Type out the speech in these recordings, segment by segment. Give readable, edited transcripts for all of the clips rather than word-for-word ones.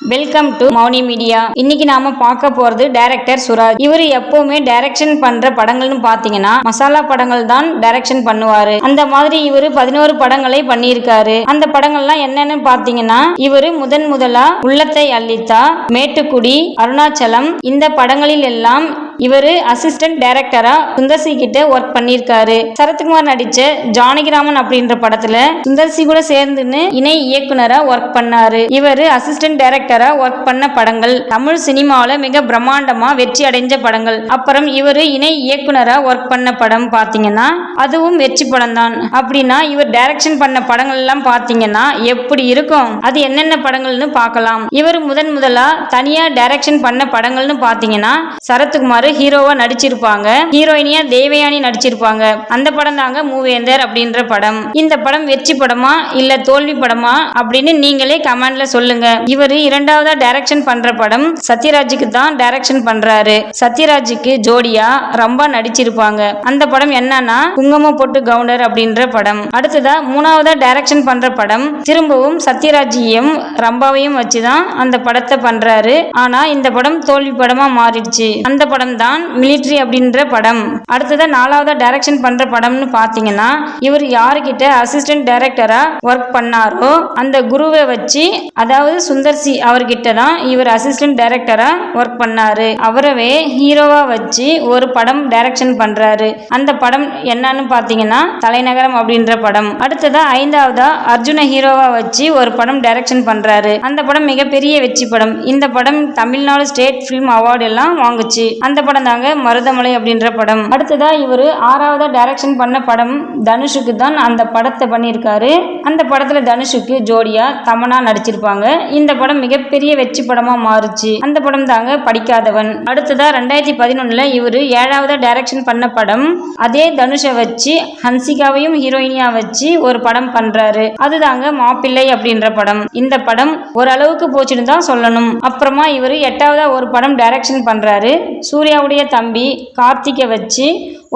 Welcome to Mouni media. இன்னைக்கு நாம பார்க்க போறது டைரக்டர் சுராஜ். இவர் எப்பவுமே டைரக்ஷன் பண்ற படங்கள்னு பாத்தீங்கன்னா மசாலா படங்கள் தான் டைரக்ஷன் பண்ணுவாரு. அந்த மாதிரி இவரு 11 படங்களை பண்ணியிருக்காரு. அந்த படங்கள்லாம் என்னன்னு பாத்தீங்கன்னா இவரு முதலா உள்ளத்தை அள்ளித்தா, மேட்டுக்குடி, அருணாச்சலம் இந்த படங்களில் எல்லாம் இவரு அசிஸ்டன்ட் டைரக்டரா சுந்தர்சி கிட்ட ஒர்க் பண்ணியிருக்காரு. சரத்குமார் நடிச்ச ஜானகிராமன் அப்படின்ற படத்துல சுந்தர்சி கூட சேர்ந்துன்னு இணை இயக்குனரா ஒர்க் பண்ணாரு. இவரு அசிஸ்டன்ட் டைரக்டரா ஒர்க் பண்ண படங்கள் தமிழ் சினிமாவில மிக பிரம்மாண்டமா வெற்றி அடைஞ்ச படங்கள். அப்புறம் இவரு இணை இயக்குனரா ஒர்க் பண்ண படம் பாத்தீங்கன்னா அதுவும் வெற்றி படம் தான். அப்படின்னா இவர் டைரக்ஷன் பண்ண படங்கள் எல்லாம் பாத்தீங்கன்னா எப்படி இருக்கும், அது என்னென்ன படங்கள்னு பார்க்கலாம். இவர் முதலா தனியா டைரக்ஷன் பண்ண படங்கள்னு பாத்தீங்கன்னா சரத்குமார் ஹீரோவா நடிச்சிருப்பாங்க, ஹீரோயினியா தேவயானி நடிச்சிருப்பாங்க. அந்த படம் தாங்க மூவேந்தர் அப்படின்ற படம். இந்த படம் வெற்றி படமா இல்ல தோல்வி படமா அப்படின்னு நீங்களே கமெண்ட்ல சொல்லுங்க. இவரு இரண்டாவதா டைரக்ஷன் பண்ற படம் சத்யராஜுக்கு தான் டைரக்ஷன் பண்றாரு. சத்யராஜுக்கு ஜோடியா ரம்பா நடிச்சிருப்பாங்க. அந்த படம் என்னன்னா குங்கும பொட்டு கவுண்டர் அப்படின்ற படம். அடுத்ததா மூணாவதா டைரக்ஷன் பண்ற படம் திரும்பவும் சத்யராஜையும் ரம்பாவையும் வச்சுதான் அந்த படத்தை பண்றாரு. ஆனா இந்த படம் தோல்வி படமா மாறிடுச்சு. அந்த படம் தான் மிலிட்டரி அப்படின்ற படம். அடுத்ததா நாலாவதா டைரக்ஷன் பண்ற படம்னு பாத்தீங்கன்னா இவர் யாருக்கிட்ட அசிஸ்டன்ட் டைரக்டரா ஒர்க் பண்ணாரோ அந்த குருவை வச்சு, அதாவது சுந்தர்சி அவர்கிட்ட தான் இவர் அசிஸ்டன்ட் டைரக்டரா ஒர்க் பண்ணாரு. அவரவே ஹீரோவா வச்சு ஒரு படம் டைரக்ஷன் பண்றாரு. அந்த படம் என்னன்னு பாத்தீங்கன்னா தலைநகரம் அப்படின்ற படம். அடுத்ததா ஐந்தாவதா அர்ஜுன ஹீரோவா வச்சு ஒரு படம் டைரக்ஷன் பண்றாரு. அந்த படம் மிகப்பெரிய வெற்றி படம். இந்த படம் தமிழ்நாடு ஸ்டேட் பிலிம் அவார்டு எல்லாம் வாங்குச்சு. அந்த படம் தாங்க மருதமலை அப்படின்ற படம். அடுத்ததா இவரு ஆறாவதா டைரக்ஷன் பண்ண படம் தனுஷுக்கு தான் அந்த படத்தை பண்ணியிருக்காரு. அந்த படத்துல தனுஷுக்கு ஜோடியா தமன்னா நடிச்சிருப்பாங்க. இந்த படம் மிகப்பெரிய வெற்றி படமா மாறுச்சு. அந்த படம் தாங்க படிக்காதவன். அடுத்ததா 2011 இவரு ஏழாவதா டைரக்ஷன் பண்ண படம் அதே தனுஷை வச்சு ஹன்சிகாவையும் ஹீரோயினியா வச்சு ஒரு படம் பண்றாரு. அதுதாங்க மாப்பிள்ளை அப்படின்ற படம். இந்த படம் ஓரளவுக்கு போச்சுன்னு தான் சொல்லணும். அப்புறமா இவரு எட்டாவதா ஒரு படம் டைரக்ஷன் பண்றாரு. சூர்யாவுடைய தம்பி கார்த்திகை வச்சு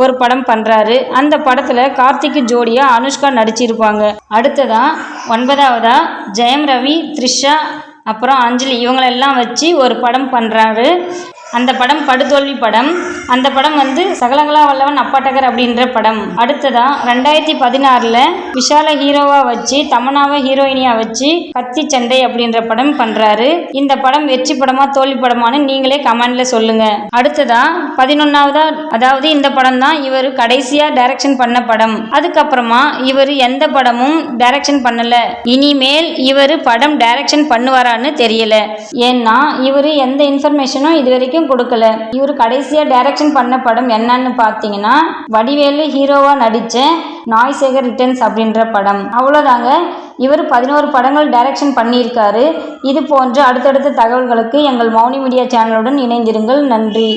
ஒரு படம் பண்றாரு. அந்த படத்துல கார்த்திக்கு ஜோடியா அனுஷ்கா நடிச்சிருப்பாங்க. அடுத்ததா ஒன்பதாவதா ஜெயம் ரவி, த்ரிஷா, அப்புறம் அஞ்சலி இவங்களெல்லாம் வச்சு ஒரு படம் பண்றாரு. அந்த படம் படுதோல்வி படம். அந்த படம் சகலகலா வல்லவன் அப்பாட்டகர் அப்படின்ற படம். அடுத்ததா 2016 விஷால ஹீரோவா வச்சு தமன்னாவை ஹீரோயினியா வச்சு கத்தி சண்டை அப்படின்ற படம் பண்றாரு. இந்த படம் வெற்றி படமா தோல்வி படமானு நீங்களே கமெண்ட்ல சொல்லுங்க. அடுத்ததா 11ஆவதா, அதாவது இந்த படம் தான் இவர் கடைசியா டைரக்ஷன் பண்ண படம். அதுக்கப்புறமா இவர் எந்த படமும் டைரக்ஷன் பண்ணல. இனிமேல் இவர் படம் டைரக்ஷன் பண்ணுவாரான்னு தெரியல. ஏன்னா இவர் எந்த இன்ஃபர்மேஷனும் இது வரைக்கும் கொடுக்கல. இவர் கடைசியா டைரக்ஷன் பண்ண படம் என்னன்னு பாத்தீங்கன்னா வடிவேலு ஹீரோவா நடிச்ச நாய்சேகர் ரிட்டர்ன்ஸ் அப்படின்ற படம். அவ்வளவுதாங்க. இவர் 11 படங்கள் டைரக்ஷன் பண்ணியிருக்காரு. இது போன்ற அடுத்தடுத்த தகவல்களுக்கு எங்கள் மௌனி மீடியா சேனலுடன் இணைந்திருங்கள். நன்றி.